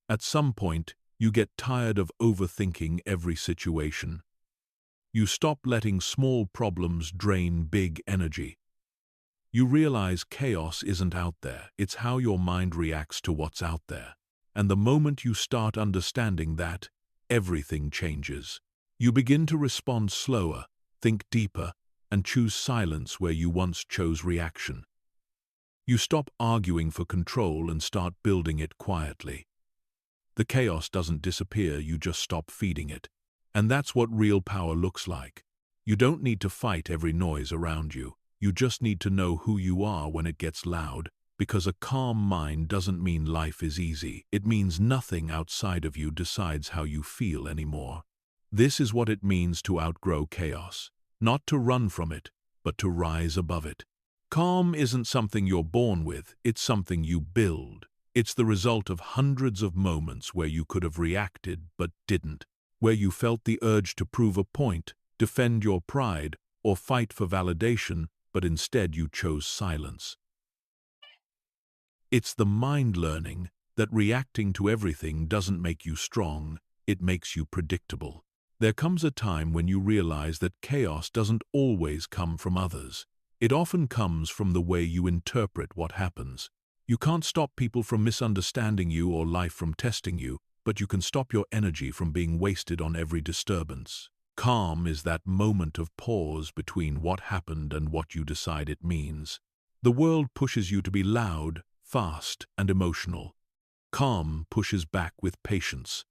At some point, you get tired of overthinking every situation. You stop letting small problems drain big energy. You realize chaos isn't out there, it's how your mind reacts to what's out there. And the moment you start understanding that, everything changes. You begin to respond slower, think deeper, and choose silence where you once chose reaction. You stop arguing for control and start building it quietly. The chaos doesn't disappear, you just stop feeding it. And that's what real power looks like. You don't need to fight every noise around you. You just need to know who you are when it gets loud, because a calm mind doesn't mean life is easy. It means nothing outside of you decides how you feel anymore. This is what it means to outgrow chaos. Not to run from it, but to rise above it. Calm isn't something you're born with, it's something you build. It's the result of hundreds of moments where you could have reacted but didn't, where you felt the urge to prove a point, defend your pride, or fight for validation, but instead you chose silence. It's the mind learning that reacting to everything doesn't make you strong, it makes you predictable. There comes a time when you realize that chaos doesn't always come from others. It often comes from the way you interpret what happens. You can't stop people from misunderstanding you or life from testing you, but you can stop your energy from being wasted on every disturbance. Calm is that moment of pause between what happened and what you decide it means. The world pushes you to be loud, fast, and emotional. Calm pushes back with patience.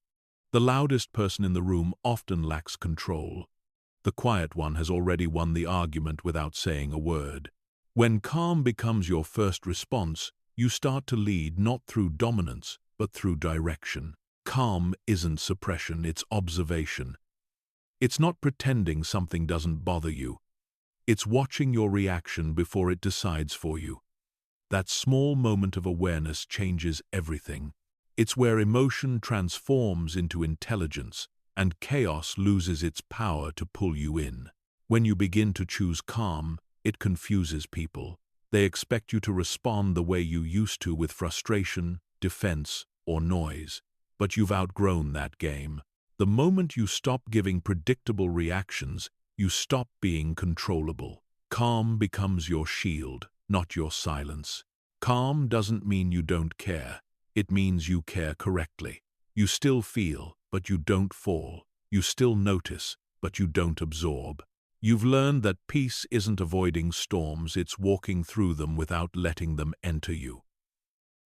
The loudest person in the room often lacks control. The quiet one has already won the argument without saying a word. When calm becomes your first response, you start to lead not through dominance, but through direction. Calm isn't suppression, it's observation. It's not pretending something doesn't bother you. It's watching your reaction before it decides for you. That small moment of awareness changes everything. It's where emotion transforms into intelligence, and chaos loses its power to pull you in. When you begin to choose calm, it confuses people. They expect you to respond the way you used to with frustration, defense, or noise. But you've outgrown that game. The moment you stop giving predictable reactions, you stop being controllable. Calm becomes your shield, not your silence. Calm doesn't mean you don't care. It means you care correctly. You still feel, but you don't fall. You still notice, but you don't absorb. You've learned that peace isn't avoiding storms, it's walking through them without letting them enter you.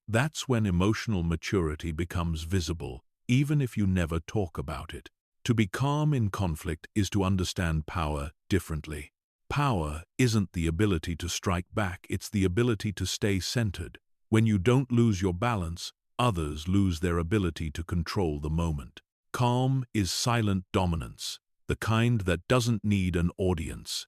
That's when emotional maturity becomes visible, even if you never talk about it. To be calm in conflict is to understand power differently. Power isn't the ability to strike back, it's the ability to stay centered. When you don't lose your balance, others lose their ability to control the moment. Calm is silent dominance, the kind that doesn't need an audience.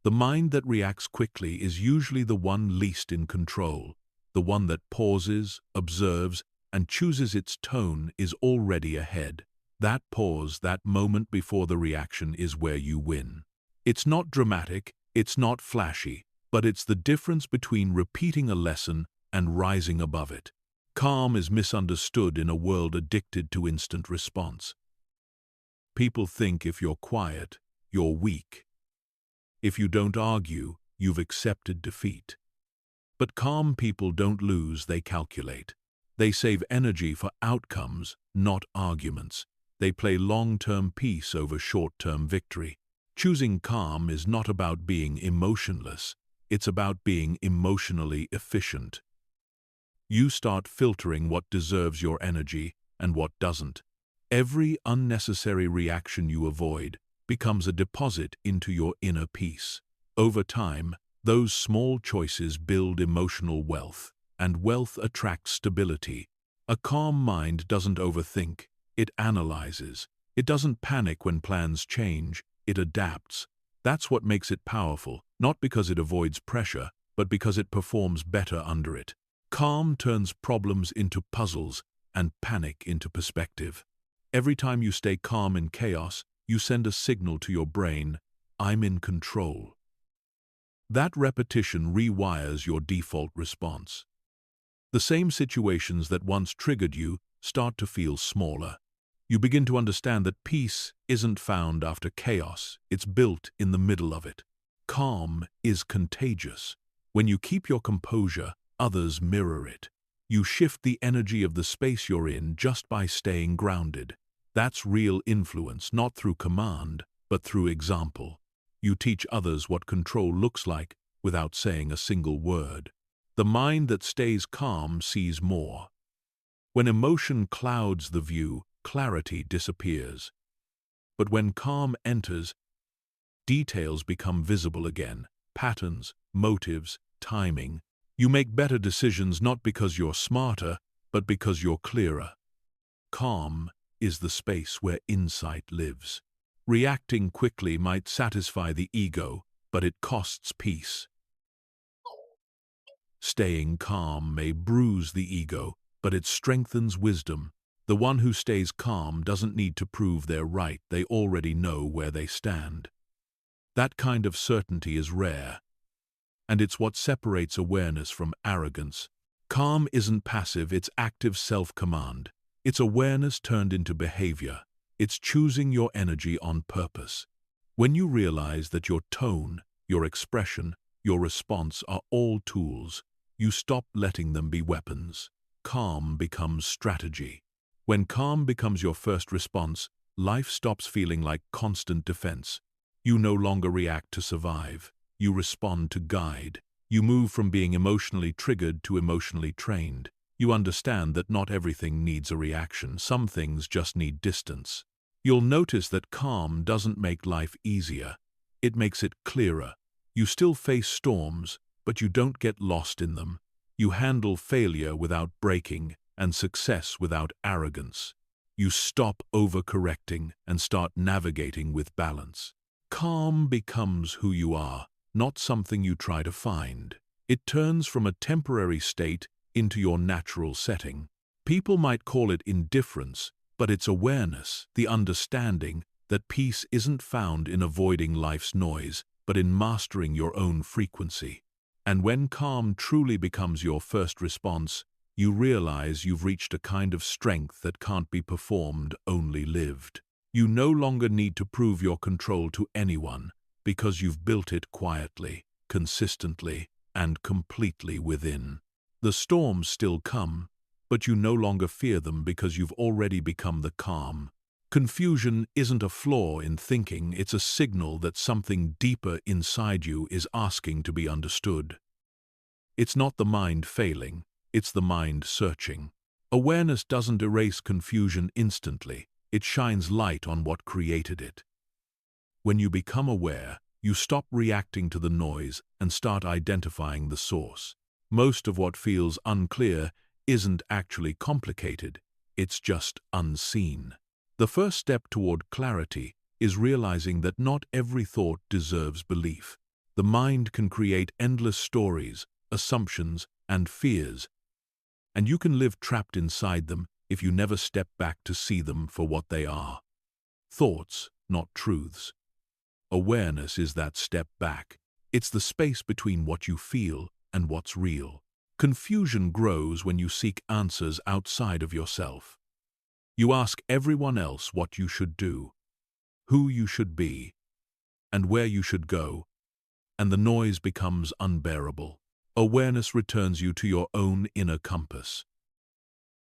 The mind that reacts quickly is usually the one least in control. The one that pauses, observes, and chooses its tone is already ahead. That pause, that moment before the reaction is where you win. It's not dramatic, it's not flashy, but it's the difference between repeating a lesson and rising above it. Calm is misunderstood in a world addicted to instant response. People think if you're quiet, you're weak. If you don't argue, you've accepted defeat. But calm people don't lose, they calculate. They save energy for outcomes, not arguments. They play long-term peace over short-term victory. Choosing calm is not about being emotionless, it's about being emotionally efficient. You start filtering what deserves your energy and what doesn't. Every unnecessary reaction you avoid becomes a deposit into your inner peace. Over time, those small choices build emotional wealth, and wealth attracts stability. A calm mind doesn't overthink, it analyzes. It doesn't panic when plans change, it adapts. That's what makes it powerful, not because it avoids pressure, but because it performs better under it. Calm turns problems into puzzles and panic into perspective. Every time you stay calm in chaos, you send a signal to your brain, I'm in control. That repetition rewires your default response. The same situations that once triggered you start to feel smaller. You begin to understand that peace isn't found after chaos, it's built in the middle of it. Calm is contagious. When you keep your composure, others mirror it. You shift the energy of the space you're in just by staying grounded. That's real influence, not through command, but through example. You teach others what control looks like without saying a single word. The mind that stays calm sees more. When emotion clouds the view, clarity disappears. But when calm enters, details become visible again, patterns, motives, timing. You make better decisions not because you're smarter, but because you're clearer. Calm is the space where insight lives. Reacting quickly might satisfy the ego, but it costs peace. Staying calm may bruise the ego, but it strengthens wisdom. The one who stays calm doesn't need to prove they're right, they already know where they stand. That kind of certainty is rare, and it's what separates awareness from arrogance. Calm isn't passive, it's active self-command. It's awareness turned into behavior. It's choosing your energy on purpose. When you realize that your tone, your expression, your response are all tools, you stop letting them be weapons. Calm becomes strategy. When calm becomes your first response, life stops feeling like constant defense. You no longer react to survive. You respond to guide. You move from being emotionally triggered to emotionally trained. You understand that not everything needs a reaction. Some things just need distance. You'll notice that calm doesn't make life easier. It makes it clearer. You still face storms, but you don't get lost in them. You handle failure without breaking and success without arrogance. You stop overcorrecting and start navigating with balance. Calm becomes who you are, not something you try to find. It turns from a temporary state into your natural setting. People might call it indifference, but it's awareness, the understanding that peace isn't found in avoiding life's noise, but in mastering your own frequency. And when calm truly becomes your first response, you realize you've reached a kind of strength that can't be performed, only lived. You no longer need to prove your control to anyone, because you've built it quietly, consistently, and completely within. The storms still come, but you no longer fear them because you've already become the calm. Confusion isn't a flaw in thinking, it's a signal that something deeper inside you is asking to be understood. It's not the mind failing, it's the mind searching. Awareness doesn't erase confusion instantly, it shines light on what created it. When you become aware, you stop reacting to the noise and start identifying the source. Most of what feels unclear isn't actually complicated, it's just unseen. The first step toward clarity is realizing that not every thought deserves belief. The mind can create endless stories, assumptions, and fears, and you can live trapped inside them if you never step back to see them for what they are. Thoughts, not truths. Awareness is that step back. It's the space between what you feel and what's real. Confusion grows when you seek answers outside of yourself. You ask everyone else what you should do, who you should be, and where you should go, and the noise becomes unbearable. Awareness returns you to your own inner compass.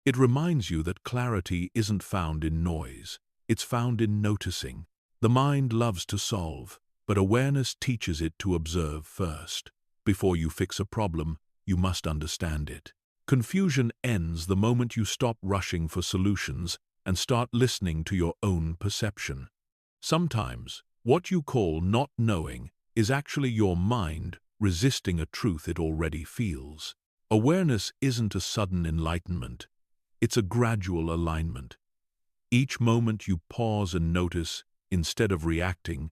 It reminds you that clarity isn't found in noise, it's found in noticing. The mind loves to solve, but awareness teaches it to observe first. Before you fix a problem, you must understand it. Confusion ends the moment you stop rushing for solutions and start listening to your own perception. Sometimes, what you call not knowing is actually your mind resisting a truth it already feels. Awareness isn't a sudden enlightenment, it's a gradual alignment. Each moment you pause and notice, instead of reacting,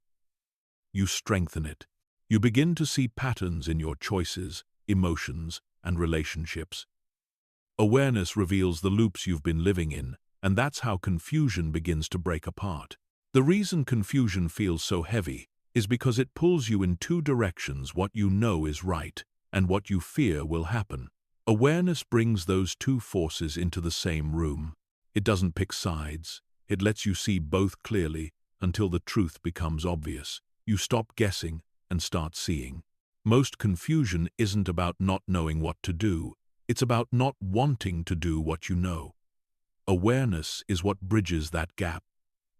you strengthen it. You begin to see patterns in your choices, emotions, and relationships. Awareness reveals the loops you've been living in, and that's how confusion begins to break apart. The reason confusion feels so heavy is because it pulls you in two directions: what you know is right and what you fear will happen. Awareness brings those two forces into the same room. It doesn't pick sides. It lets you see both clearly until the truth becomes obvious. You stop guessing and start seeing. Most confusion isn't about not knowing what to do. It's about not wanting to do what you know. Awareness is what bridges that gap.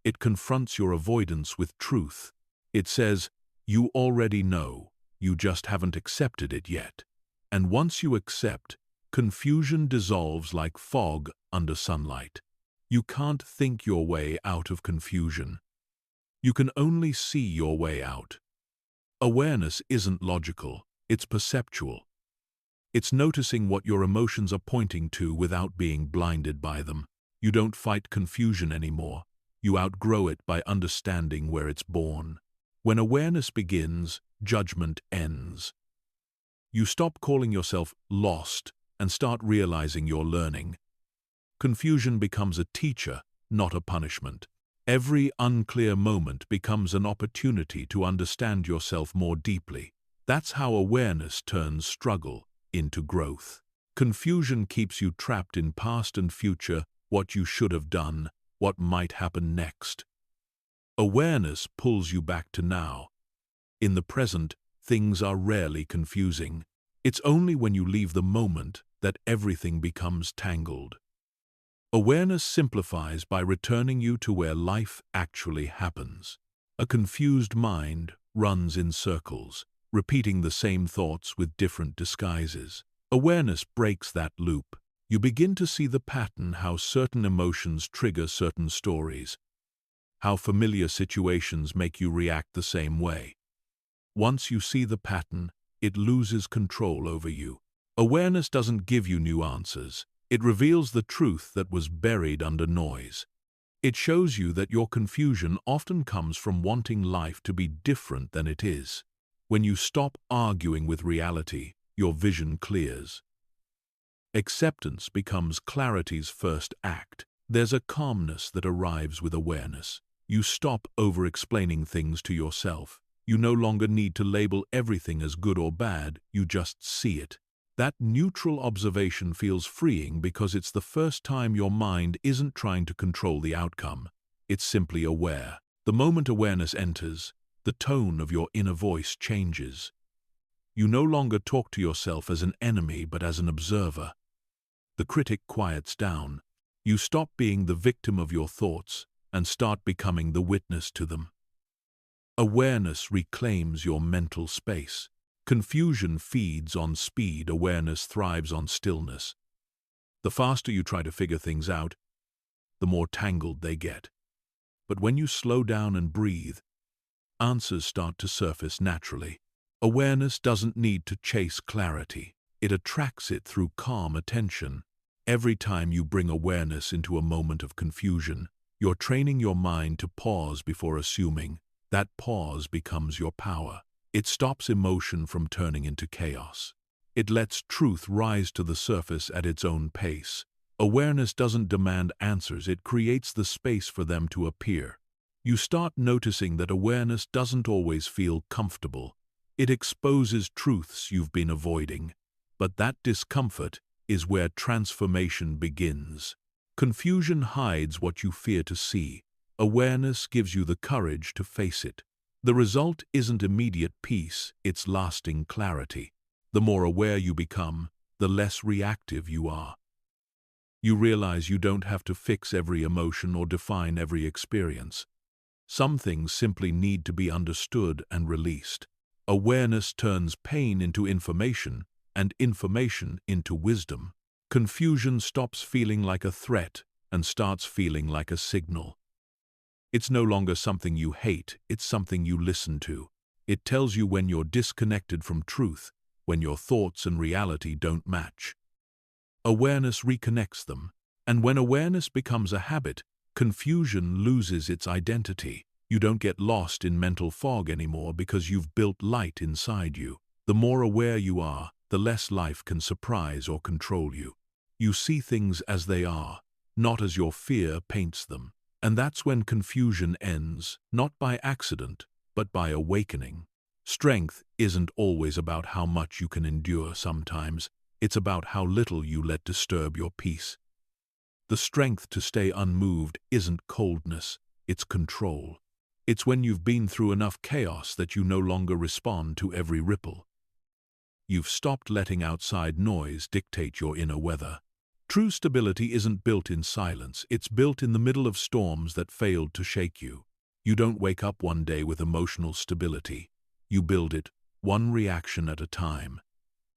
It confronts your avoidance with truth. It says, you already know, you just haven't accepted it yet. And once you accept, confusion dissolves like fog under sunlight. You can't think your way out of confusion. You can only see your way out. Awareness isn't logical, it's perceptual. It's noticing what your emotions are pointing to without being blinded by them. You don't fight confusion anymore. You outgrow it by understanding where it's born. When awareness begins, judgment ends. You stop calling yourself lost and start realizing you're learning. Confusion becomes a teacher, not a punishment. Every unclear moment becomes an opportunity to understand yourself more deeply. That's how awareness turns struggle into growth. Confusion keeps you trapped in past and future, what you should have done, what might happen next. Awareness pulls you back to now. In the present, things are rarely confusing. It's only when you leave the moment that everything becomes tangled. Awareness simplifies by returning you to where life actually happens. A confused mind runs in circles, repeating the same thoughts with different disguises. Awareness breaks that loop. You begin to see the pattern, how certain emotions trigger certain stories, how familiar situations make you react the same way. Once you see the pattern, it loses control over you. Awareness doesn't give you new answers. It reveals the truth that was buried under noise. It shows you that your confusion often comes from wanting life to be different than it is. When you stop arguing with reality, your vision clears. Acceptance becomes clarity's first act. There's a calmness that arrives with awareness. You stop over-explaining things to yourself. You no longer need to label everything as good or bad, you just see it. That neutral observation feels freeing because it's the first time your mind isn't trying to control the outcome. It's simply aware. The moment awareness enters, the tone of your inner voice changes. You no longer talk to yourself as an enemy but as an observer. The critic quiets down. You stop being the victim of your thoughts and start becoming the witness to them. Awareness reclaims your mental space. Confusion feeds on speed, awareness thrives on stillness. The faster you try to figure things out, the more tangled they get. But when you slow down and breathe, answers start to surface naturally. Awareness doesn't need to chase clarity. It attracts it through calm attention. Every time you bring awareness into a moment of confusion, you're training your mind to pause before assuming. That pause becomes your power. It stops emotion from turning into chaos. It lets truth rise to the surface at its own pace. Awareness doesn't demand answers, it creates the space for them to appear. You start noticing that awareness doesn't always feel comfortable. It exposes truths you've been avoiding. But that discomfort is where transformation begins. Confusion hides what you fear to see. Awareness gives you the courage to face it. The result isn't immediate peace, it's lasting clarity. The more aware you become, the less reactive you are. You realize you don't have to fix every emotion or define every experience. Some things simply need to be understood and released. Awareness turns pain into information, and information into wisdom. Confusion stops feeling like a threat and starts feeling like a signal. It's no longer something you hate, it's something you listen to. It tells you when you're disconnected from truth, when your thoughts and reality don't match. Awareness reconnects them, and when awareness becomes a habit, confusion loses its identity. You don't get lost in mental fog anymore because you've built light inside you. The more aware you are, the less life can surprise or control you. You see things as they are, not as your fear paints them. And that's when confusion ends, not by accident, but by awakening. Strength isn't always about how much you can endure sometimes. It's about how little you let disturb your peace. The strength to stay unmoved isn't coldness, it's control. It's when you've been through enough chaos that you no longer respond to every ripple. You've stopped letting outside noise dictate your inner weather. True stability isn't built in silence, it's built in the middle of storms that failed to shake you. You don't wake up one day with emotional stability. You build it, one reaction at a time.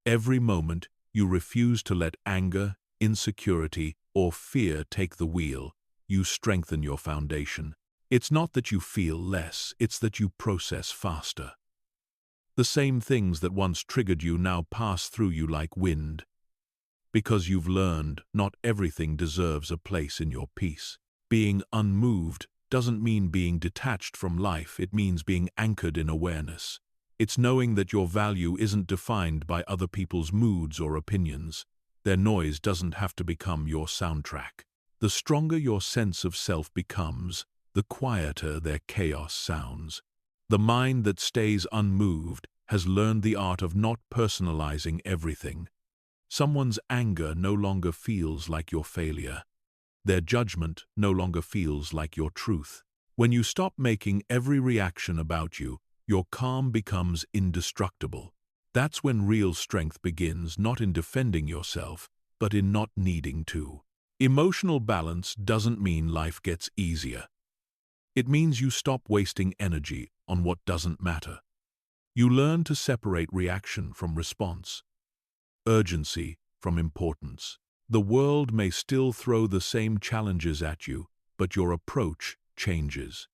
Every moment, you refuse to let anger, insecurity, or fear take the wheel. You strengthen your foundation. It's not that you feel less, it's that you process faster. The same things that once triggered you now pass through you like wind. Because you've learned not everything deserves a place in your peace. Being unmoved doesn't mean being detached from life, it means being anchored in awareness. It's knowing that your value isn't defined by other people's moods or opinions. Their noise doesn't have to become your soundtrack. The stronger your sense of self becomes, the quieter their chaos sounds. The mind that stays unmoved has learned the art of not personalizing everything. Someone's anger no longer feels like your failure. Their judgment no longer feels like your truth. When you stop making every reaction about you, your calm becomes indestructible. That's when real strength begins, not in defending yourself, but in not needing to. Emotional balance doesn't mean life gets easier. It means you stop wasting energy on what doesn't matter. You learn to separate reaction from response, urgency from importance. The world may still throw the same challenges at you, but your approach changes.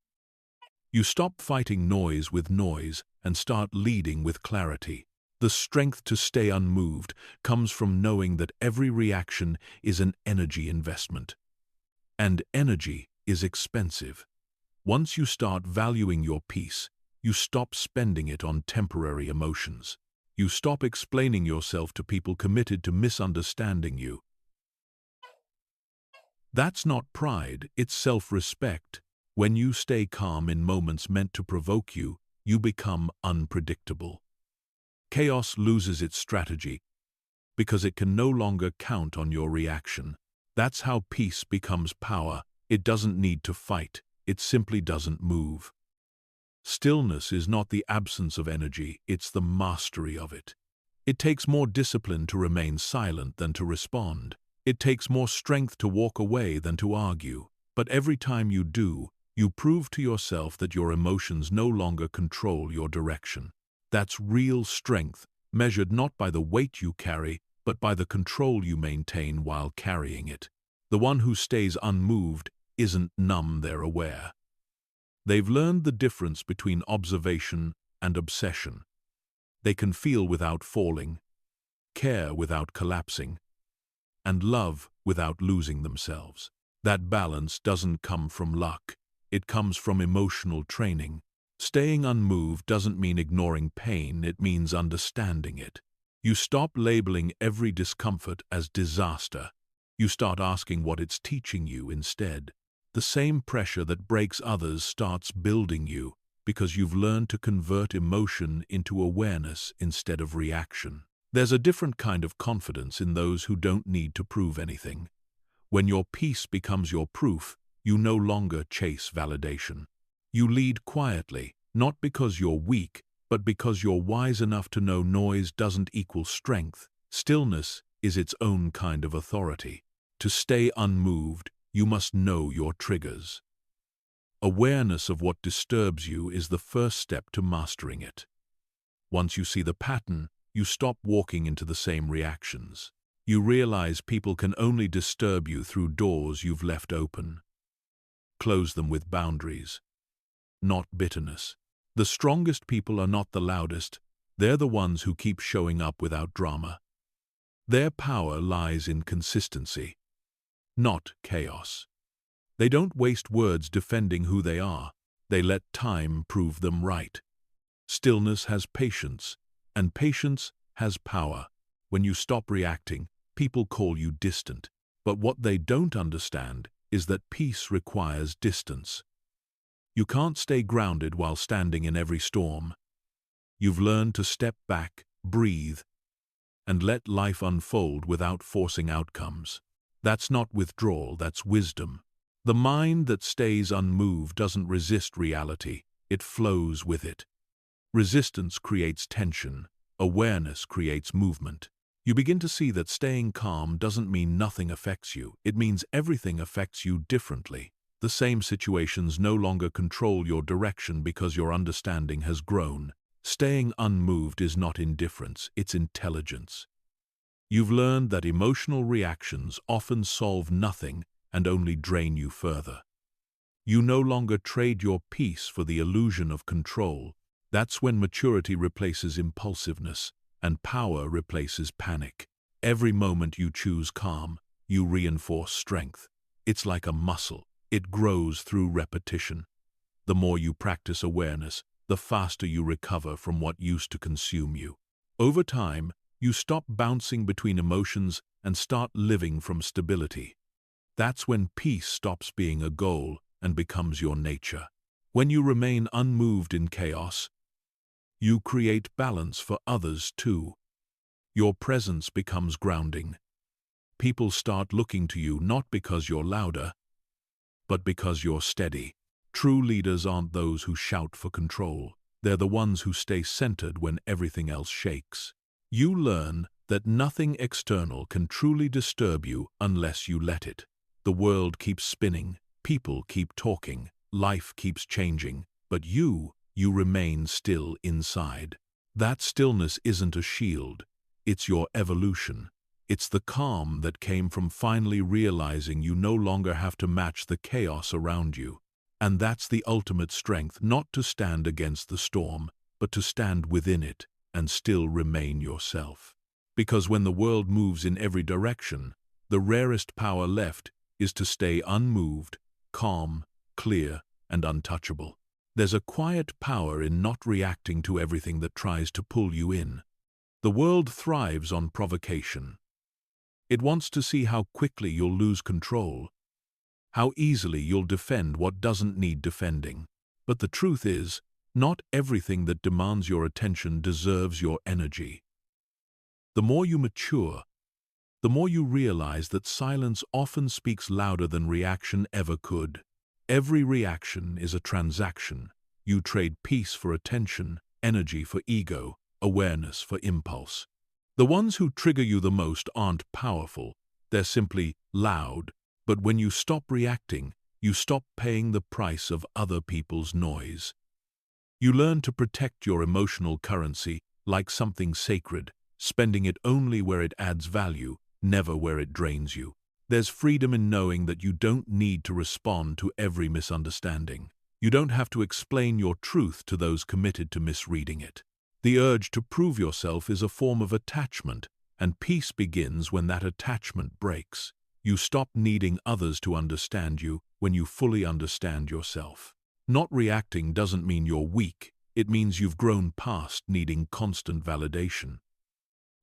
You stop fighting noise with noise and start leading with clarity. The strength to stay unmoved comes from knowing that every reaction is an energy investment. And energy is expensive. Once you start valuing your peace, you stop spending it on temporary emotions. You stop explaining yourself to people committed to misunderstanding you. That's not pride, it's self-respect. When you stay calm in moments meant to provoke you, you become unpredictable. Chaos loses its strategy because it can no longer count on your reaction. That's how peace becomes power. It doesn't need to fight, it simply doesn't move. Stillness is not the absence of energy, it's the mastery of it. It takes more discipline to remain silent than to respond. It takes more strength to walk away than to argue. But every time you do, you prove to yourself that your emotions no longer control your direction. That's real strength, measured not by the weight you carry, but by the control you maintain while carrying it. The one who stays unmoved isn't numb, they're aware. They've learned the difference between observation and obsession. They can feel without falling, care without collapsing, and love without losing themselves. That balance doesn't come from luck. It comes from emotional training. Staying unmoved doesn't mean ignoring pain, it means understanding it. You stop labeling every discomfort as disaster. You start asking what it's teaching you instead. The same pressure that breaks others starts building you because you've learned to convert emotion into awareness instead of reaction. There's a different kind of confidence in those who don't need to prove anything. When your peace becomes your proof, you no longer chase validation. You lead quietly, not because you're weak, but because you're wise enough to know noise doesn't equal strength. Stillness is its own kind of authority. To stay unmoved, you must know your triggers. Awareness of what disturbs you is the first step to mastering it. Once you see the pattern, you stop walking into the same reactions. You realize people can only disturb you through doors you've left open. Close them with boundaries, not bitterness. The strongest people are not the loudest, they're the ones who keep showing up without drama. Their power lies in consistency, not chaos. They don't waste words defending who they are, they let time prove them right. Stillness has patience, and patience has power. When you stop reacting, people call you distant. But what they don't understand is that peace requires distance. You can't stay grounded while standing in every storm. You've learned to step back, breathe, and let life unfold without forcing outcomes. That's not withdrawal, that's wisdom. The mind that stays unmoved doesn't resist reality, it flows with it. Resistance creates tension, awareness creates movement. You begin to see that staying calm doesn't mean nothing affects you, it means everything affects you differently. The same situations no longer control your direction because your understanding has grown. Staying unmoved is not indifference, it's intelligence. You've learned that emotional reactions often solve nothing and only drain you further. You no longer trade your peace for the illusion of control. That's when maturity replaces impulsiveness and power replaces panic. Every moment you choose calm, you reinforce strength. It's like a muscle. It grows through repetition. The more you practice awareness, the faster you recover from what used to consume you. Over time, you stop bouncing between emotions and start living from stability. That's when peace stops being a goal and becomes your nature. When you remain unmoved in chaos, you create balance for others too. Your presence becomes grounding. People start looking to you not because you're louder, but because you're steady. True leaders aren't those who shout for control. They're the ones who stay centered when everything else shakes. You learn that nothing external can truly disturb you unless you let it. The world keeps spinning, people keep talking, life keeps changing, but you remain still inside. That stillness isn't a shield, it's your evolution. It's the calm that came from finally realizing you no longer have to match the chaos around you. And that's the ultimate strength, not to stand against the storm, but to stand within it and still remain yourself. Because when the world moves in every direction, the rarest power left is to stay unmoved, calm, clear, and untouchable. There's a quiet power in not reacting to everything that tries to pull you in. The world thrives on provocation. It wants to see how quickly you'll lose control, how easily you'll defend what doesn't need defending. But the truth is, not everything that demands your attention deserves your energy. The more you mature, the more you realize that silence often speaks louder than reaction ever could. Every reaction is a transaction. You trade peace for attention, energy for ego, awareness for impulse. The ones who trigger you the most aren't powerful, they're simply loud. But when you stop reacting, you stop paying the price of other people's noise. You learn to protect your emotional currency like something sacred, spending it only where it adds value, never where it drains you. There's freedom in knowing that you don't need to respond to every misunderstanding. You don't have to explain your truth to those committed to misreading it. The urge to prove yourself is a form of attachment, and peace begins when that attachment breaks. You stop needing others to understand you when you fully understand yourself. Not reacting doesn't mean you're weak, it means you've grown past needing constant validation.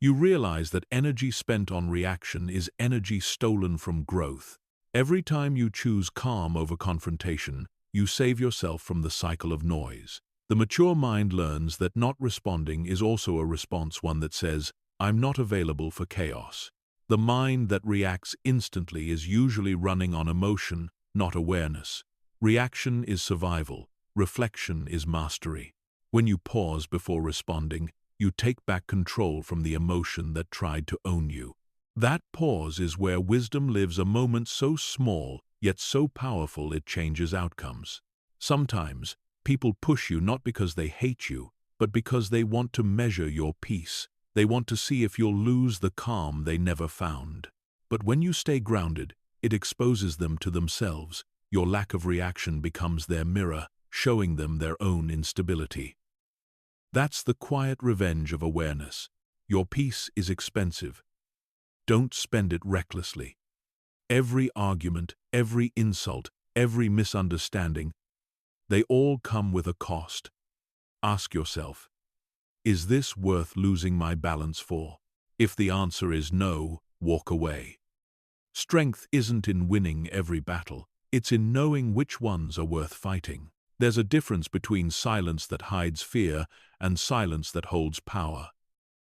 You realize that energy spent on reaction is energy stolen from growth. Every time you choose calm over confrontation, you save yourself from the cycle of noise. The mature mind learns that not responding is also a response, one that says, "I'm not available for chaos." The mind that reacts instantly is usually running on emotion, not awareness. Reaction is survival, reflection is mastery. When you pause before responding, you take back control from the emotion that tried to own you. That pause is where wisdom lives, a moment so small, yet so powerful it changes outcomes. Sometimes, people push you not because they hate you, but because they want to measure your peace. They want to see if you'll lose the calm they never found. But when you stay grounded, it exposes them to themselves. Your lack of reaction becomes their mirror, showing them their own instability. That's the quiet revenge of awareness. Your peace is expensive. Don't spend it recklessly. Every argument, every insult, every misunderstanding, they all come with a cost. Ask yourself, is this worth losing my balance for? If the answer is no, walk away. Strength isn't in winning every battle, it's in knowing which ones are worth fighting. There's a difference between silence that hides fear and silence that holds power.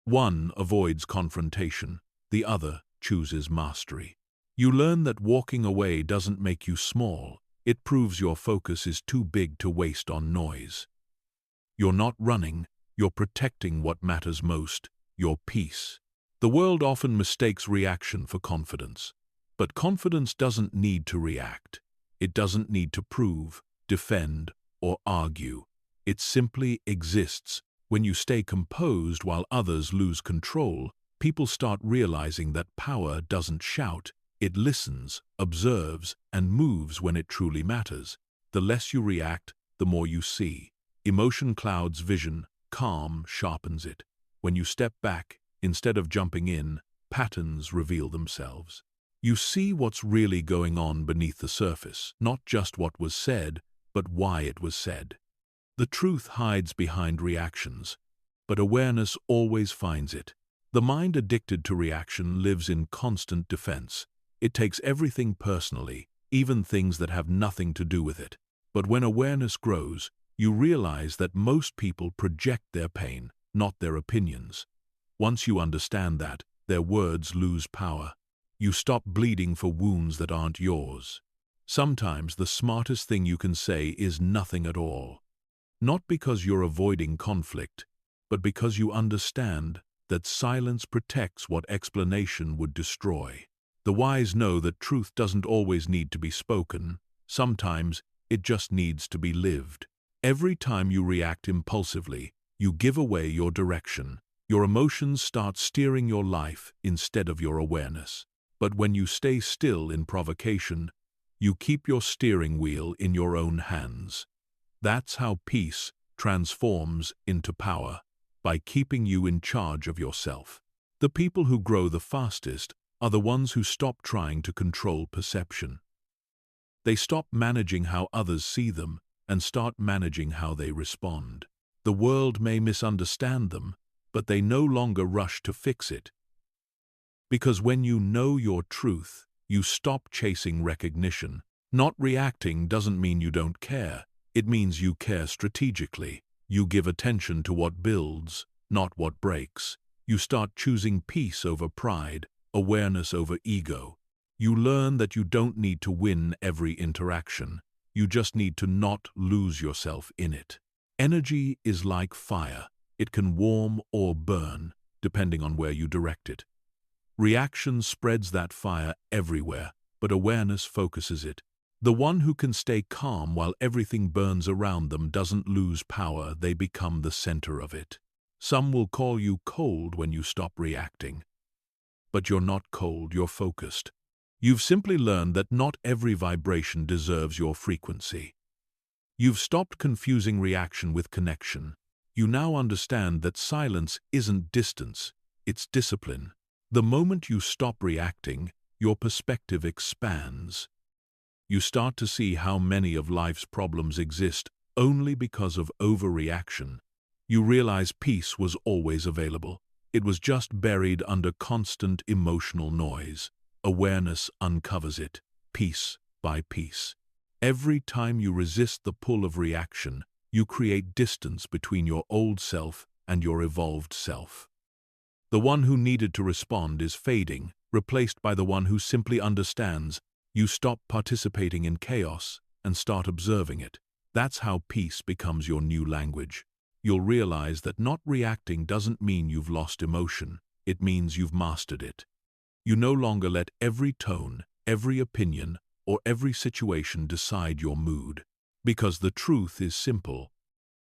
One avoids confrontation, the other chooses mastery. You learn that walking away doesn't make you small. It proves your focus is too big to waste on noise. You're not running, you're protecting what matters most, your peace. The world often mistakes reaction for confidence. But confidence doesn't need to react. It doesn't need to prove, defend, or argue. It simply exists. When you stay composed while others lose control, people start realizing that power doesn't shout. It listens, observes, and moves when it truly matters. The less you react, the more you see. Emotion clouds vision, calm sharpens it. When you step back, instead of jumping in, patterns reveal themselves. You see what's really going on beneath the surface, not just what was said, but why it was said. The truth hides behind reactions, but awareness always finds it. The mind addicted to reaction lives in constant defense. It takes everything personally, even things that have nothing to do with it. But when awareness grows, you realize that most people project their pain, not their opinions. Once you understand that, their words lose power. You stop bleeding for wounds that aren't yours. Sometimes the smartest thing you can say is nothing at all. Not because you're avoiding conflict, but because you understand that silence protects what explanation would destroy. The wise know that truth doesn't always need to be spoken. Sometimes it just needs to be lived. Every time you react impulsively, you give away your direction. Your emotions start steering your life instead of your awareness. But when you stay still in provocation, you keep your steering wheel in your own hands. That's how peace transforms into power, by keeping you in charge of yourself. The people who grow the fastest are the ones who stop trying to control perception. They stop managing how others see them and start managing how they respond. The world may misunderstand them, but they no longer rush to fix it. Because when you know your truth, you stop chasing recognition. Not reacting doesn't mean you don't care. It means you care strategically. You give attention to what builds, not what breaks. You start choosing peace over pride, awareness over ego. You learn that you don't need to win every interaction. You just need to not lose yourself in it. Energy is like fire. It can warm or burn, depending on where you direct it. Reaction spreads that fire everywhere, but awareness focuses it. The one who can stay calm while everything burns around them doesn't lose power, they become the center of it. Some will call you cold when you stop reacting. But you're not cold, you're focused. You've simply learned that not every vibration deserves your frequency. You've stopped confusing reaction with connection. You now understand that silence isn't distance, it's discipline. The moment you stop reacting, your perspective expands. You start to see how many of life's problems exist only because of overreaction. You realize peace was always available. It was just buried under constant emotional noise. Awareness uncovers it, piece by piece. Every time you resist the pull of reaction, you create distance between your old self and your evolved self. The one who needed to respond is fading, replaced by the one who simply understands. You stop participating in chaos and start observing it. That's how peace becomes your new language. You'll realize that not reacting doesn't mean you've lost emotion. It means you've mastered it. You no longer let every tone, every opinion, or every situation decide your mood. Because the truth is simple.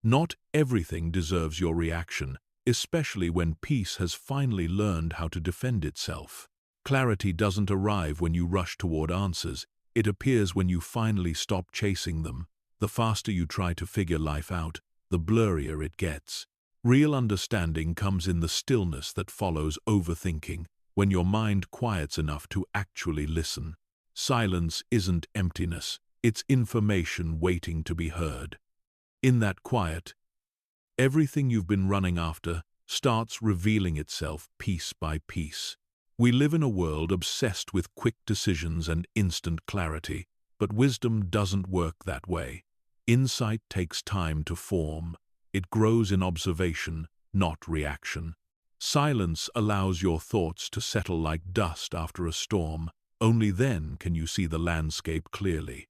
Not everything deserves your reaction, especially when peace has finally learned how to defend itself. Clarity doesn't arrive when you rush toward answers. It appears when you finally stop chasing them. The faster you try to figure life out, the blurrier it gets. Real understanding comes in the stillness that follows overthinking, when your mind quiets enough to actually listen. Silence isn't emptiness, it's information waiting to be heard. In that quiet, everything you've been running after starts revealing itself piece by piece. We live in a world obsessed with quick decisions and instant clarity, but wisdom doesn't work that way. Insight takes time to form. It grows in observation, not reaction. Silence allows your thoughts to settle like dust after a storm. Only then can you see the landscape clearly.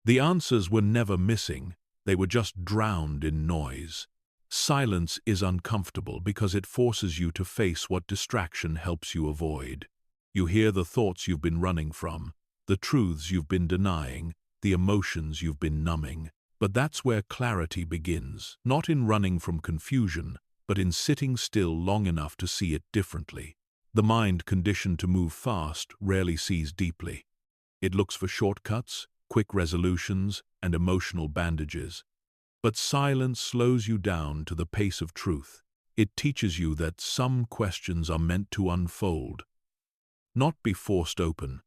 The answers were never missing, they were just drowned in noise. Silence is uncomfortable because it forces you to face what distraction helps you avoid. You hear the thoughts you've been running from, the truths you've been denying, the emotions you've been numbing. But that's where clarity begins, not in running from confusion, but in sitting still long enough to see it differently. The mind, conditioned to move fast, rarely sees deeply. It looks for shortcuts, quick resolutions, and emotional bandages. But silence slows you down to the pace of truth. It teaches you that some questions are meant to unfold, not be forced open.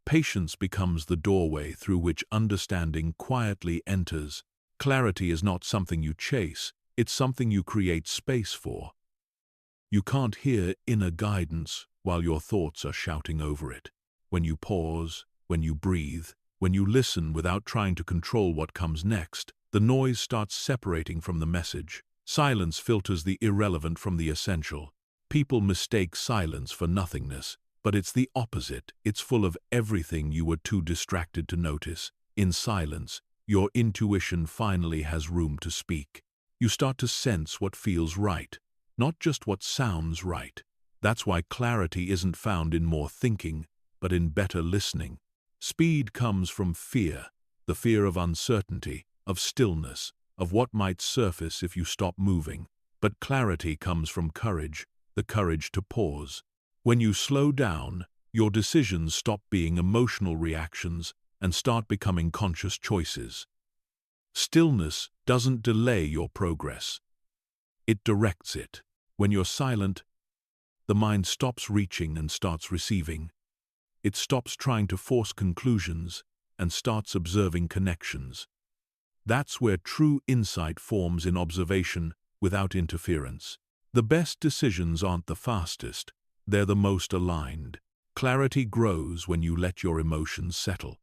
Patience becomes the doorway through which understanding quietly enters. Clarity is not something you chase, it's something you create space for. You can't hear inner guidance while your thoughts are shouting over it. When you pause, when you breathe, when you listen without trying to control what comes next, the noise starts separating from the message. Silence filters the irrelevant from the essential. People mistake silence for nothingness, but it's the opposite. It's full of everything you were too distracted to notice. In silence, your intuition finally has room to speak. You start to sense what feels right, not just what sounds right. That's why clarity isn't found in more thinking, but in better listening. Speed comes from fear, the fear of uncertainty, of stillness, of what might surface if you stop moving. But clarity comes from courage, the courage to pause. When you slow down, your decisions stop being emotional reactions and start becoming conscious choices. Stillness doesn't delay your progress. It directs it. When you're silent, the mind stops reaching and starts receiving. It stops trying to force conclusions and starts observing connections. That's where true insight forms, in observation without interference. The best decisions aren't the fastest, they're the most aligned. Clarity grows when you let your emotions settle.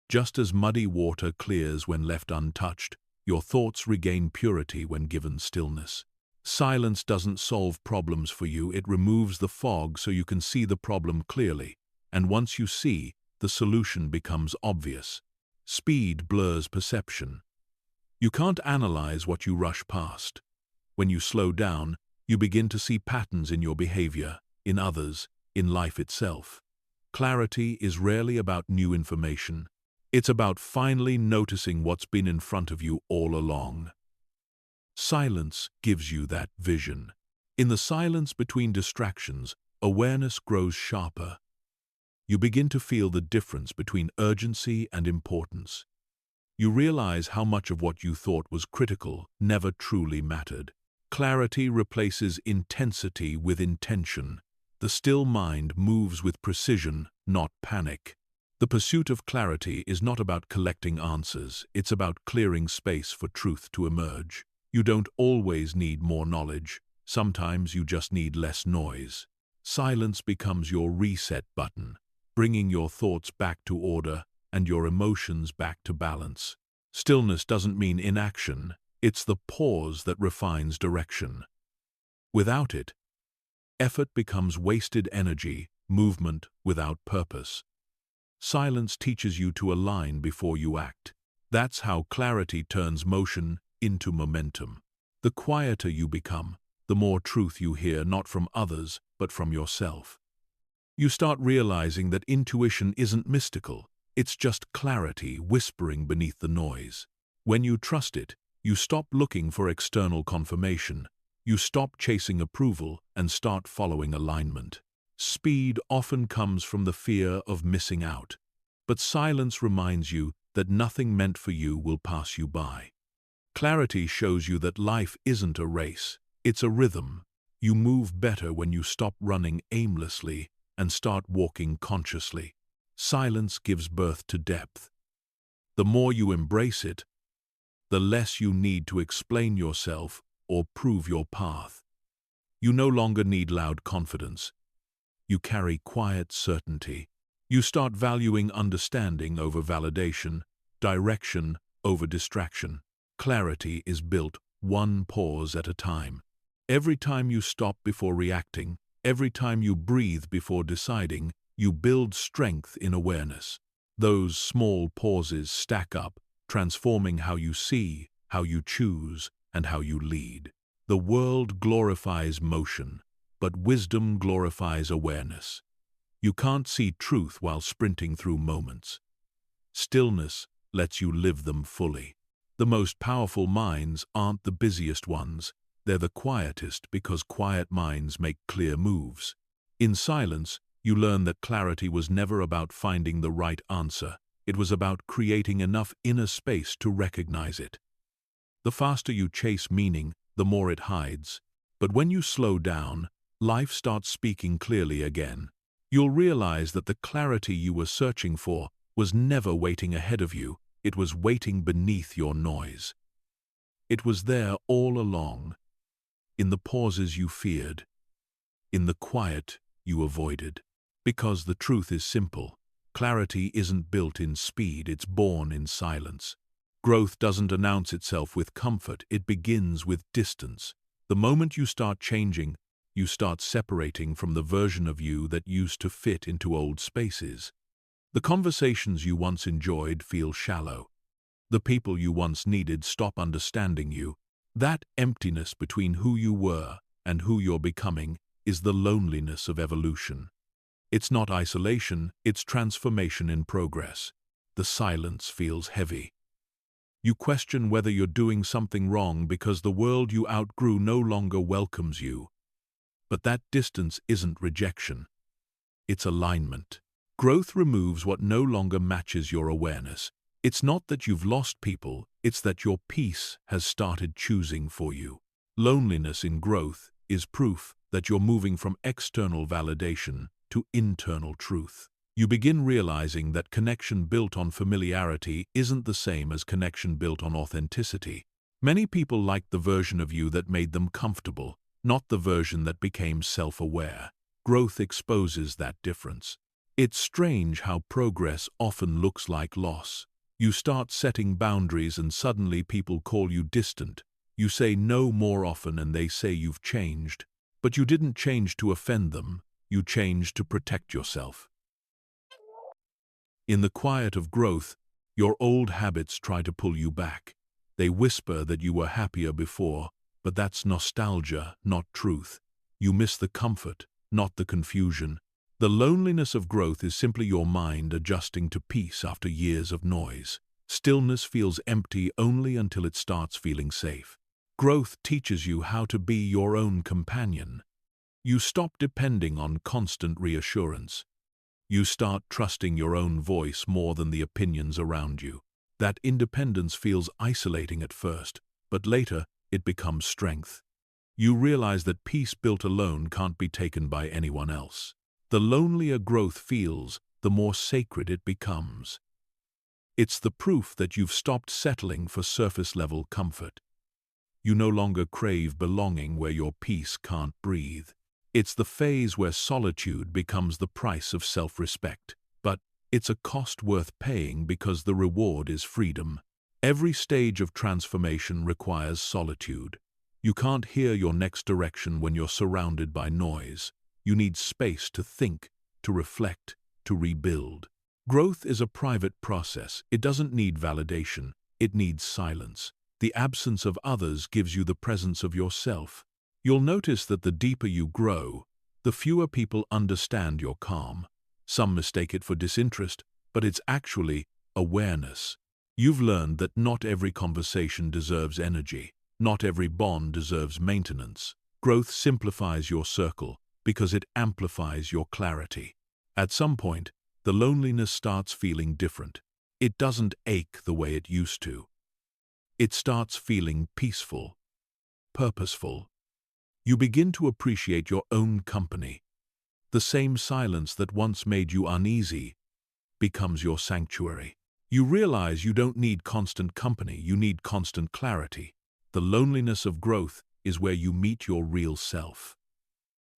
Just as muddy water clears when left untouched, your thoughts regain purity when given stillness. Silence doesn't solve problems for you, it removes the fog so you can see the problem clearly. And once you see, the solution becomes obvious. Speed blurs perception. You can't analyze what you rush past. When you slow down, you begin to see patterns in your behavior, in others, in life itself. Clarity is rarely about new information. It's about finally noticing what's been in front of you all along. Silence gives you that vision. In the silence between distractions, awareness grows sharper. You begin to feel the difference between urgency and importance. You realize how much of what you thought was critical never truly mattered. Clarity replaces intensity with intention. The still mind moves with precision, not panic. The pursuit of clarity is not about collecting answers, it's about clearing space for truth to emerge. You don't always need more knowledge, sometimes you just need less noise. Silence becomes your reset button, bringing your thoughts back to order and your emotions back to balance. Stillness doesn't mean inaction, it's the pause that refines direction. Without it, effort becomes wasted energy, movement without purpose. Silence teaches you to align before you act. That's how clarity turns motion into momentum. The quieter you become, the more truth you hear, not from others, but from yourself. You start realizing that intuition isn't mystical, it's just clarity whispering beneath the noise. When you trust it, you stop looking for external confirmation. You stop chasing approval and start following alignment. Speed often comes from the fear of missing out. But silence reminds you that nothing meant for you will pass you by. Clarity shows you that life isn't a race, it's a rhythm. You move better when you stop running aimlessly and start walking consciously. Silence gives birth to depth. The more you embrace it, the less you need to explain yourself or prove your path. You no longer need loud confidence. You carry quiet certainty. You start valuing understanding over validation, direction over distraction. Clarity is built one pause at a time. Every time you stop before reacting, every time you breathe before deciding, You build strength in awareness. Those small pauses stack up, transforming how you see, how you choose, and how you lead. The world glorifies motion, but wisdom glorifies awareness. You can't see truth while sprinting through moments. Stillness lets you live them fully. The most powerful minds aren't the busiest ones. They're the quietest, because quiet minds make clear moves. In silence, you learn that clarity was never about finding the right answer. It was about creating enough inner space to recognize it. The faster you chase meaning, the more it hides. But when you slow down, life starts speaking clearly again. You'll realize that the clarity you were searching for was never waiting ahead of you. It was waiting beneath your noise. It was there all along, in the pauses you feared, in the quiet you avoided. Because the truth is simple. Clarity isn't built in speed, it's born in silence. Growth doesn't announce itself with comfort, it begins with distance. The moment you start changing, you start separating from the version of you that used to fit into old spaces. The conversations you once enjoyed feel shallow. The people you once needed stop understanding you. That emptiness between who you were and who you're becoming is the loneliness of evolution. It's not isolation, it's transformation in progress. The silence feels heavy. You question whether you're doing something wrong because the world you outgrew no longer welcomes you. But that distance isn't rejection. It's alignment. Growth removes what no longer matches your awareness. It's not that you've lost people, it's that your peace has started choosing for you. Loneliness in growth is proof that you're moving from external validation to internal truth. You begin realizing that connection built on familiarity isn't the same as connection built on authenticity. Many people liked the version of you that made them comfortable, not the version that became self-aware. Growth exposes that difference. It's strange how progress often looks like loss. You start setting boundaries and suddenly people call you distant. You say no more often and they say you've changed. But you didn't change to offend them. You changed to protect yourself. In the quiet of growth, your old habits try to pull you back. They whisper that you were happier before, but that's nostalgia, not truth. You miss the comfort, not the confusion. The loneliness of growth is simply your mind adjusting to peace after years of noise. Stillness feels empty only until it starts feeling safe. Growth teaches you how to be your own companion. You stop depending on constant reassurance. You start trusting your own voice more than the opinions around you. That independence feels isolating at first, but later it becomes strength. You realize that peace built alone can't be taken by anyone else. The lonelier growth feels, the more sacred it becomes. It's the proof that you've stopped settling for surface-level comfort. You no longer crave belonging where your peace can't breathe. It's the phase where solitude becomes the price of self-respect. But it's a cost worth paying because the reward is freedom. Every stage of transformation requires solitude. You can't hear your next direction when you're surrounded by noise. You need space to think, to reflect, to rebuild. Growth is a private process. It doesn't need validation. It needs silence. The absence of others gives you the presence of yourself. You'll notice that the deeper you grow, the fewer people understand your calm. Some mistake it for disinterest, but it's actually awareness. You've learned that not every conversation deserves energy. Not every bond deserves maintenance. Growth simplifies your circle because it amplifies your clarity. At some point, the loneliness starts feeling different. It doesn't ache the way it used to. It starts feeling peaceful, purposeful. You begin to appreciate your own company. The same silence that once made you uneasy becomes your sanctuary. You realize you don't need constant company, you need constant clarity. The loneliness of growth is where you meet your real self.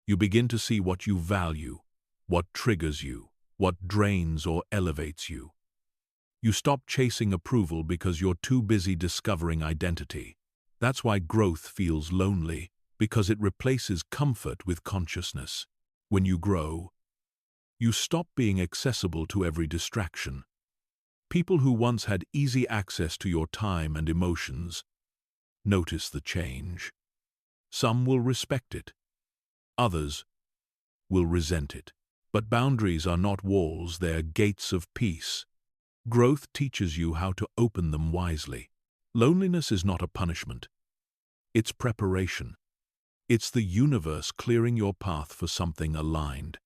You begin to see what you value, what triggers you, what drains or elevates you. You stop chasing approval because you're too busy discovering identity. That's why growth feels lonely, because it replaces comfort with consciousness. When you grow, You stop being accessible to every distraction. People who once had easy access to your time and emotions notice the change. Some will respect it. Others will resent it. But boundaries are not walls, they are gates of peace. Growth teaches you how to open them wisely. Loneliness is not a punishment. It's preparation. It's the universe clearing your path for something aligned.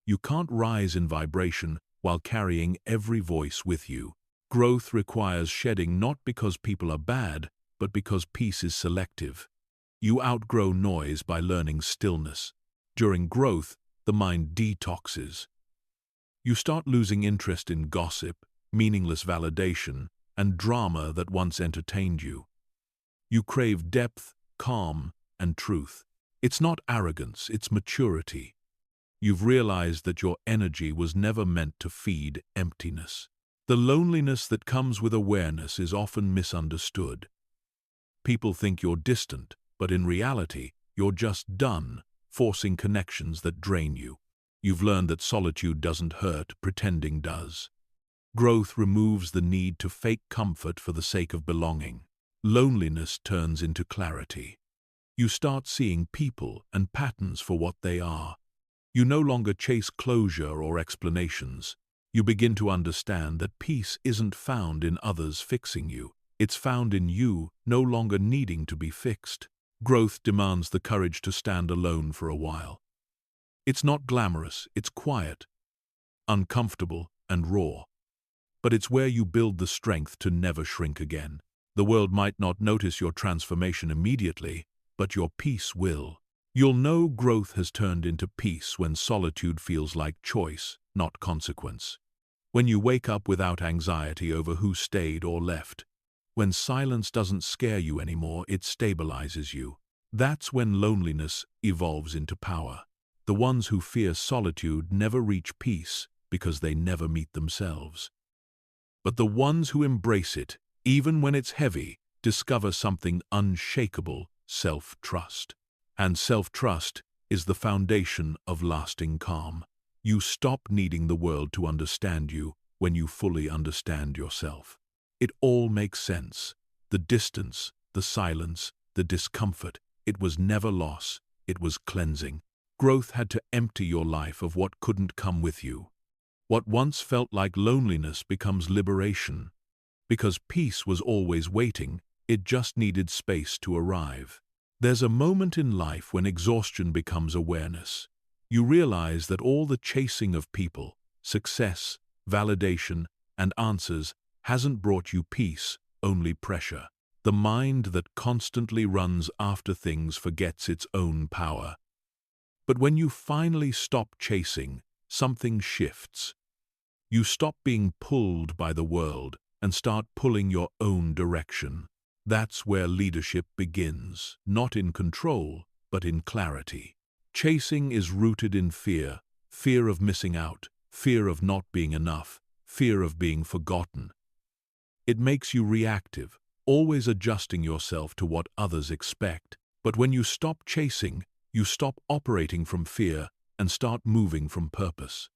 You can't rise in vibration while carrying every voice with you. Growth requires shedding not because people are bad, but because peace is selective. You outgrow noise by learning stillness. During growth, the mind detoxes. You start losing interest in gossip, meaningless validation, and drama that once entertained you. You crave depth, calm, and truth. It's not arrogance, it's maturity. You've realized that your energy was never meant to feed emptiness. The loneliness that comes with awareness is often misunderstood. People think you're distant, but in reality, you're just done forcing connections that drain you. You've learned that solitude doesn't hurt, pretending does. Growth removes the need to fake comfort for the sake of belonging. Loneliness turns into clarity. You start seeing people and patterns for what they are. You no longer chase closure or explanations. You begin to understand that peace isn't found in others fixing you. It's found in you no longer needing to be fixed. Growth demands the courage to stand alone for a while. It's not glamorous, it's quiet, uncomfortable, and raw. But it's where you build the strength to never shrink again. The world might not notice your transformation immediately, but your peace will. You'll know growth has turned into peace when solitude feels like choice, not consequence. When you wake up without anxiety over who stayed or left. When silence doesn't scare you anymore, it stabilizes you. That's when loneliness evolves into power. The ones who fear solitude never reach peace because they never meet themselves. But the ones who embrace it, even when it's heavy, discover something unshakable: self-trust. And self-trust is the foundation of lasting calm. You stop needing the world to understand you when you fully understand yourself. It all makes sense. The distance, the silence, the discomfort. It was never loss, it was cleansing. Growth had to empty your life of what couldn't come with you. What once felt like loneliness becomes liberation. Because peace was always waiting, it just needed space to arrive. There's a moment in life when exhaustion becomes awareness. You realize that all the chasing of people, success, validation, and answers hasn't brought you peace, only pressure. The mind that constantly runs after things forgets its own power. But when you finally stop chasing, something shifts. You stop being pulled by the world and start pulling your own direction. That's where leadership begins, not in control, but in clarity. Chasing is rooted in fear, fear of missing out, fear of not being enough, fear of being forgotten. It makes you reactive, always adjusting yourself to what others expect. But when you stop chasing, you stop operating from fear and start moving from purpose.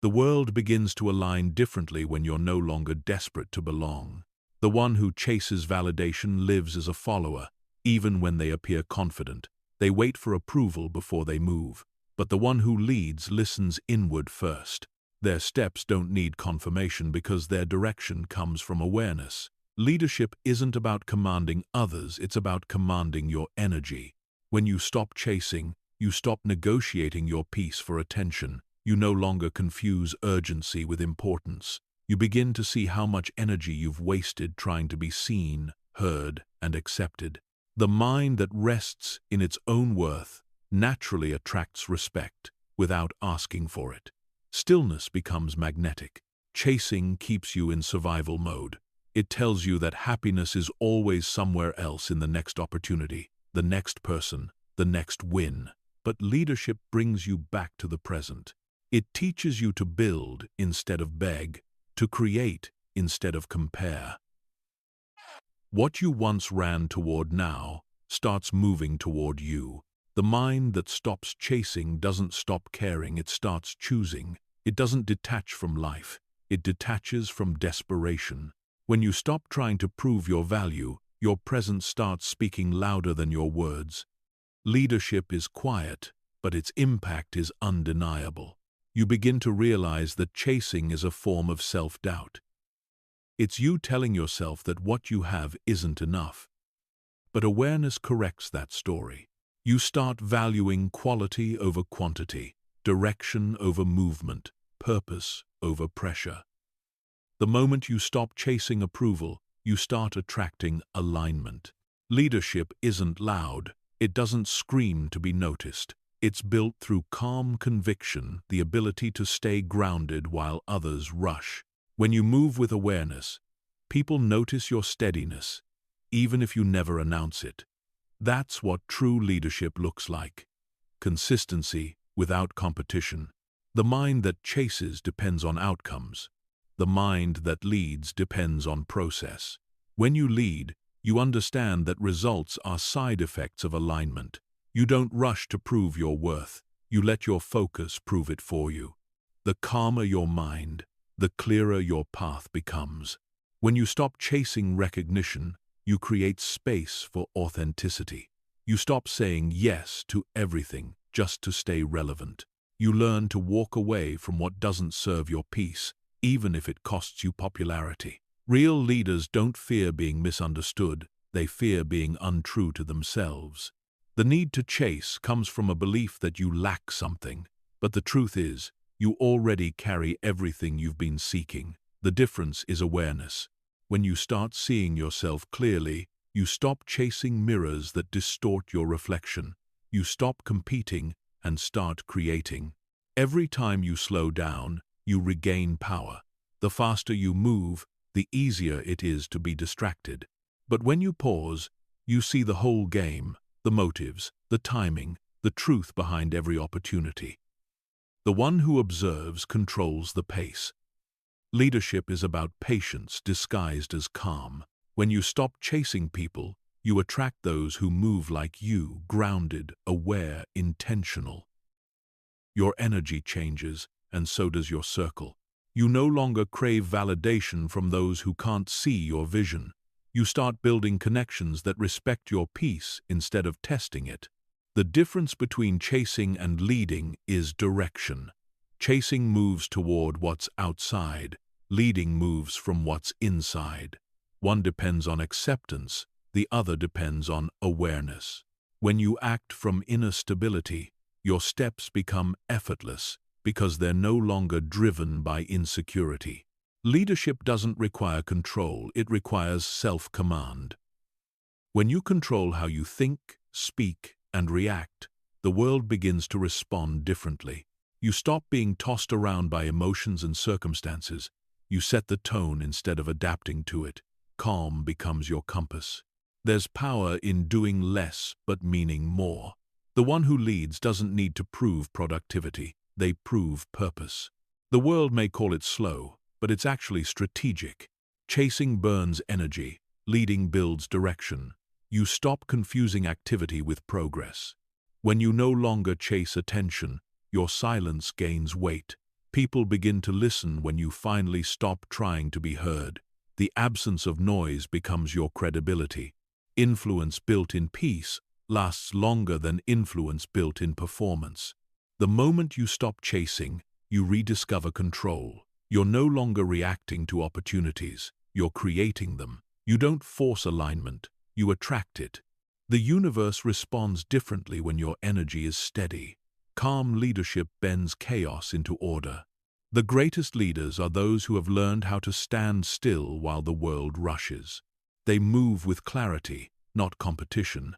The world begins to align differently when you're no longer desperate to belong. The one who chases validation lives as a follower, even when they appear confident. They wait for approval before they move. But the one who leads listens inward first. Their steps don't need confirmation because their direction comes from awareness. Leadership isn't about commanding others, it's about commanding your energy. When you stop chasing, you stop negotiating your peace for attention. You no longer confuse urgency with importance. You begin to see how much energy you've wasted trying to be seen, heard, and accepted. The mind that rests in its own worth naturally attracts respect without asking for it. Stillness becomes magnetic. Chasing keeps you in survival mode. It tells you that happiness is always somewhere else, in the next opportunity, the next person, the next win. But leadership brings you back to the present. It teaches you to build instead of beg, to create instead of compare. What you once ran toward now starts moving toward you. The mind that stops chasing doesn't stop caring, it starts choosing. It doesn't detach from life. It detaches from desperation. When you stop trying to prove your value, your presence starts speaking louder than your words. Leadership is quiet, but its impact is undeniable. You begin to realize that chasing is a form of self-doubt. It's you telling yourself that what you have isn't enough. But awareness corrects that story. You start valuing quality over quantity, direction over movement, purpose over pressure. The moment you stop chasing approval, you start attracting alignment. Leadership isn't loud. It doesn't scream to be noticed. It's built through calm conviction, the ability to stay grounded while others rush. When you move with awareness, people notice your steadiness, even if you never announce it. That's what true leadership looks like. Consistency without competition. The mind that chases depends on outcomes. The mind that leads depends on process. When you lead, you understand that results are side effects of alignment. You don't rush to prove your worth. You let your focus prove it for you. The calmer your mind, the clearer your path becomes. When you stop chasing recognition, you create space for authenticity. You stop saying yes to everything just to stay relevant. You learn to walk away from what doesn't serve your peace, even if it costs you popularity. Real leaders don't fear being misunderstood. They fear being untrue to themselves. The need to chase comes from a belief that you lack something, but the truth is, you already carry everything you've been seeking. The difference is awareness. When you start seeing yourself clearly, you stop chasing mirrors that distort your reflection. You stop competing and start creating. Every time you slow down, you regain power. The faster you move, the easier it is to be distracted. But when you pause, you see the whole game, the motives, the timing, the truth behind every opportunity. The one who observes controls the pace. Leadership is about patience disguised as calm. When you stop chasing people, you attract those who move like you, grounded, aware, intentional. Your energy changes, and so does your circle. You no longer crave validation from those who can't see your vision. You start building connections that respect your peace instead of testing it. The difference between chasing and leading is direction. Chasing moves toward what's outside. Leading moves from what's inside. One depends on acceptance, the other depends on awareness. When you act from inner stability, your steps become effortless because they're no longer driven by insecurity. Leadership doesn't require control, it requires self-command. When you control how you think, speak, and react, the world begins to respond differently. You stop being tossed around by emotions and circumstances. You set the tone instead of adapting to it. Calm becomes your compass. There's power in doing less but meaning more. The one who leads doesn't need to prove productivity, they prove purpose. The world may call it slow, but it's actually strategic. Chasing burns energy, leading builds direction. You stop confusing activity with progress. When you no longer chase attention, your silence gains weight. People begin to listen when you finally stop trying to be heard. The absence of noise becomes your credibility. Influence built in peace lasts longer than influence built in performance. The moment you stop chasing, you rediscover control. You're no longer reacting to opportunities, you're creating them. You don't force alignment, you attract it. The universe responds differently when your energy is steady. Calm leadership bends chaos into order. The greatest leaders are those who have learned how to stand still while the world rushes. They move with clarity, not competition.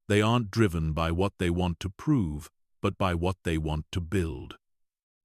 They aren't driven by what they want to prove, but by what they want to build.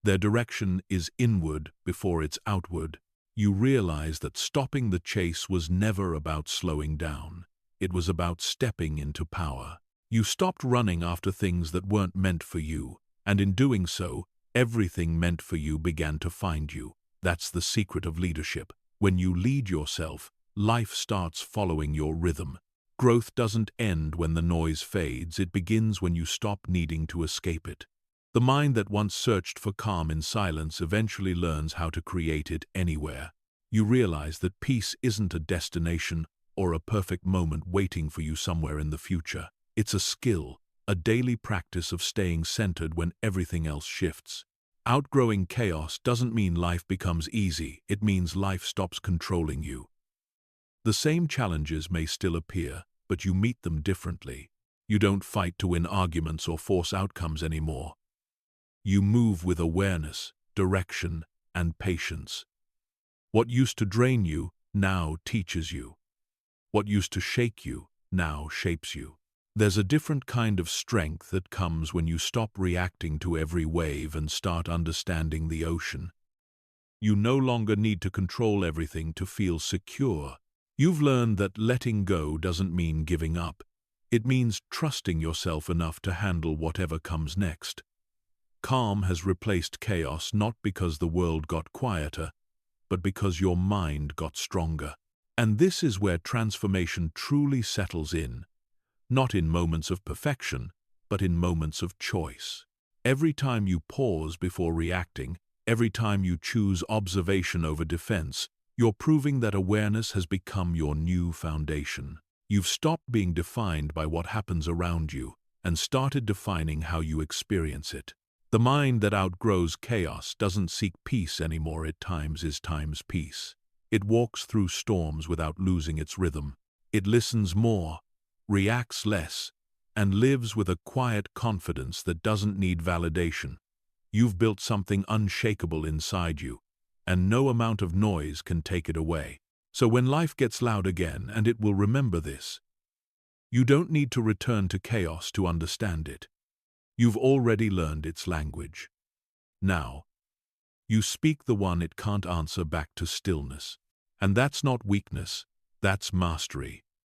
Their direction is inward before it's outward. You realize that stopping the chase was never about slowing down. It was about stepping into power. You stopped running after things that weren't meant for you, and in doing so, everything meant for you began to find you. That's the secret of leadership. When you lead yourself, life starts following your rhythm. Growth doesn't end when the noise fades, it begins when you stop needing to escape it. The mind that once searched for calm in silence eventually learns how to create it anywhere. You realize that peace isn't a destination or a perfect moment waiting for you somewhere in the future. It's a skill, a daily practice of staying centered when everything else shifts. Outgrowing chaos doesn't mean life becomes easy, it means life stops controlling you. The same challenges may still appear, but you meet them differently. You don't fight to win arguments or force outcomes anymore. You move with awareness, direction, and patience. What used to drain you now teaches you. What used to shake you now shapes you. There's a different kind of strength that comes when you stop reacting to every wave and start understanding the ocean. You no longer need to control everything to feel secure. You've learned that letting go doesn't mean giving up. It means trusting yourself enough to handle whatever comes next. Calm has replaced chaos not because the world got quieter, but because your mind got stronger. And this is where transformation truly settles in, not in moments of perfection, but in moments of choice. Every time you pause before reacting, every time you choose observation over defense, you're proving that awareness has become your new foundation. You've stopped being defined by what happens around you and started defining how you experience it. The mind that outgrows chaos doesn't seek peace anymore, it is time's peace. It walks through storms without losing its rhythm. It listens more, reacts less, and lives with a quiet confidence that doesn't need validation. You've built something unshakable inside you, and no amount of noise can take it away. So when life gets loud again, and it will remember this, you don't need to return to chaos to understand it. You've already learned its language. Now, you speak the one it can't answer back to stillness. And that's not weakness, that's mastery.